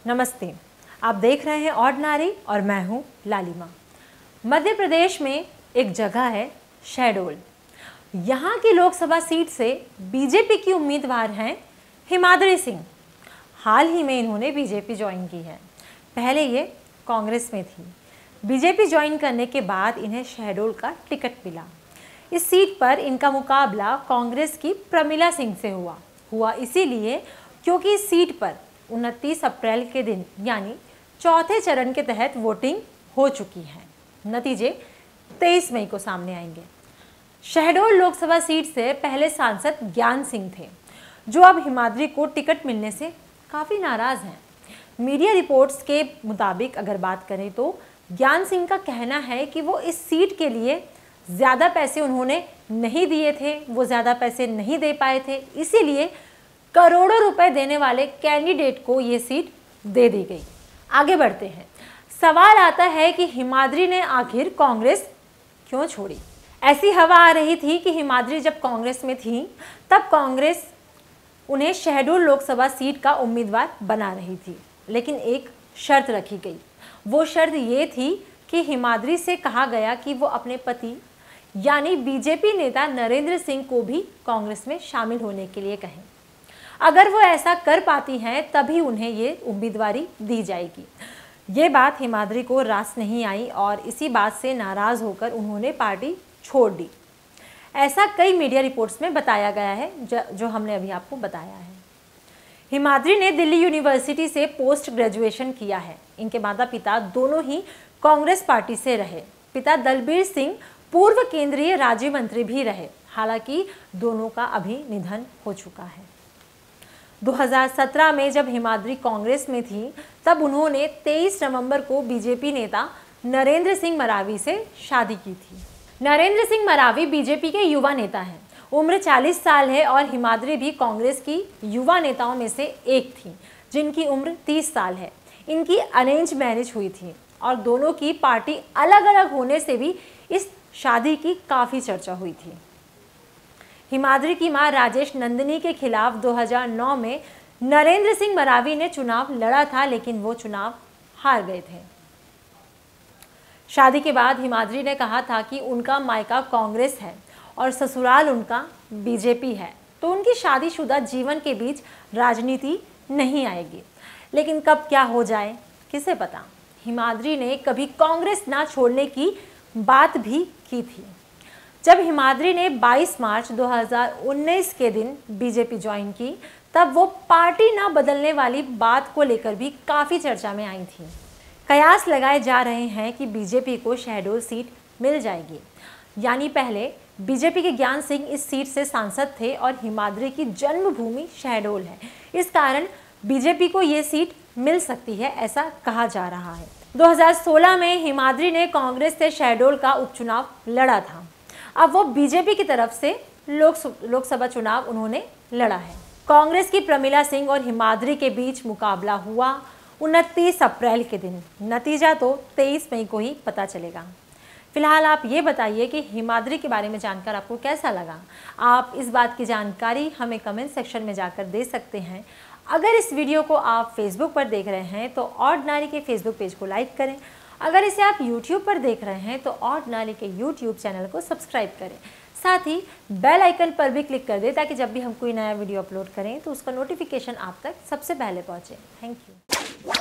नमस्ते, आप देख रहे हैं ऑर्डिनरी और मैं हूं लालिमा। मध्य प्रदेश में एक जगह है शहडोल। यहाँ की लोकसभा सीट से बीजेपी की उम्मीदवार हैं हिमाद्री सिंह। हाल ही में इन्होंने बीजेपी ज्वाइन की है। पहले ये कांग्रेस में थी। बीजेपी ज्वाइन करने के बाद इन्हें शहडोल का टिकट मिला। इस सीट पर इनका मुकाबला कांग्रेस की प्रमिला सिंह से हुआ इसीलिए क्योंकि इस सीट पर 29 अप्रैल के दिन यानी चौथे चरण के तहत वोटिंग हो चुकी है। नतीजे 23 मई को सामने आएंगे। शहडोल लोकसभा सीट से पहले सांसद ज्ञान सिंह थे, जो अब हिमाद्री को टिकट मिलने से काफ़ी नाराज़ हैं। मीडिया रिपोर्ट्स के मुताबिक अगर बात करें तो ज्ञान सिंह का कहना है कि वो इस सीट के लिए ज़्यादा पैसे उन्होंने नहीं दिए थे, वो ज़्यादा पैसे नहीं दे पाए थे, इसीलिए करोड़ों रुपए देने वाले कैंडिडेट को ये सीट दे दी गई। आगे बढ़ते हैं। सवाल आता है कि हिमाद्री ने आखिर कांग्रेस क्यों छोड़ी। ऐसी हवा आ रही थी कि हिमाद्री जब कांग्रेस में थी तब कांग्रेस उन्हें शहडोल लोकसभा सीट का उम्मीदवार बना रही थी, लेकिन एक शर्त रखी गई। वो शर्त ये थी कि हिमाद्री से कहा गया कि वो अपने पति यानी बीजेपी नेता नरेंद्र सिंह को भी कांग्रेस में शामिल होने के लिए कहें। अगर वो ऐसा कर पाती हैं तभी उन्हें ये उम्मीदवारी दी जाएगी। ये बात हिमाद्री को रास नहीं आई और इसी बात से नाराज़ होकर उन्होंने पार्टी छोड़ दी। ऐसा कई मीडिया रिपोर्ट्स में बताया गया है, जो हमने अभी आपको बताया है। हिमाद्री ने दिल्ली यूनिवर्सिटी से पोस्ट ग्रेजुएशन किया है। इनके माता पिता दोनों ही कांग्रेस पार्टी से रहे। पिता दलबीर सिंह पूर्व केंद्रीय राज्य मंत्री भी रहे। हालांकि दोनों का अभी निधन हो चुका है। 2017 में जब हिमाद्री कांग्रेस में थी तब उन्होंने 23 नवंबर को बीजेपी नेता नरेंद्र सिंह मरावी से शादी की थी। नरेंद्र सिंह मरावी बीजेपी के युवा नेता हैं। उम्र 40 साल है और हिमाद्री भी कांग्रेस की युवा नेताओं में से एक थी, जिनकी उम्र 30 साल है। इनकी अरेंज मैरिज हुई थी और दोनों की पार्टी अलग अलग होने से भी इस शादी की काफ़ी चर्चा हुई थी। हिमाद्री की मां राजेश नंदिनी के खिलाफ 2009 में नरेंद्र सिंह मरावी ने चुनाव लड़ा था, लेकिन वो चुनाव हार गए थे। शादी के बाद हिमाद्री ने कहा था कि उनका मायका कांग्रेस है और ससुराल उनका बीजेपी है, तो उनकी शादीशुदा जीवन के बीच राजनीति नहीं आएगी। लेकिन कब क्या हो जाए किसे पता। हिमाद्री ने कभी कांग्रेस ना छोड़ने की बात भी की थी। जब हिमाद्री ने 22 मार्च 2019 के दिन बीजेपी ज्वाइन की तब वो पार्टी ना बदलने वाली बात को लेकर भी काफ़ी चर्चा में आई थी। कयास लगाए जा रहे हैं कि बीजेपी को शहडोल सीट मिल जाएगी। यानी पहले बीजेपी के ज्ञान सिंह इस सीट से सांसद थे और हिमाद्री की जन्मभूमि शहडोल है। इस कारण बीजेपी को ये सीट मिल सकती है, ऐसा कहा जा रहा है। 2016 में हिमाद्री ने कांग्रेस से शहडोल का उपचुनाव लड़ा था। अब वो बीजेपी की तरफ से लोकसभा चुनाव उन्होंने लड़ा है। कांग्रेस की प्रमिला सिंह और हिमाद्री के बीच मुकाबला हुआ 29 अप्रैल के दिन। नतीजा तो 23 मई को ही पता चलेगा। फिलहाल आप ये बताइए कि हिमाद्री के बारे में जानकर आपको कैसा लगा। आप इस बात की जानकारी हमें कमेंट सेक्शन में जाकर दे सकते हैं। अगर इस वीडियो को आप फेसबुक पर देख रहे हैं तो ऑर्डिनरी के फेसबुक पेज को लाइक करें। अगर इसे आप YouTube पर देख रहे हैं तो ऑर्डिनरी के YouTube चैनल को सब्सक्राइब करें। साथ ही बेल आइकन पर भी क्लिक कर दें ताकि जब भी हम कोई नया वीडियो अपलोड करें तो उसका नोटिफिकेशन आप तक सबसे पहले पहुंचे। Thank you.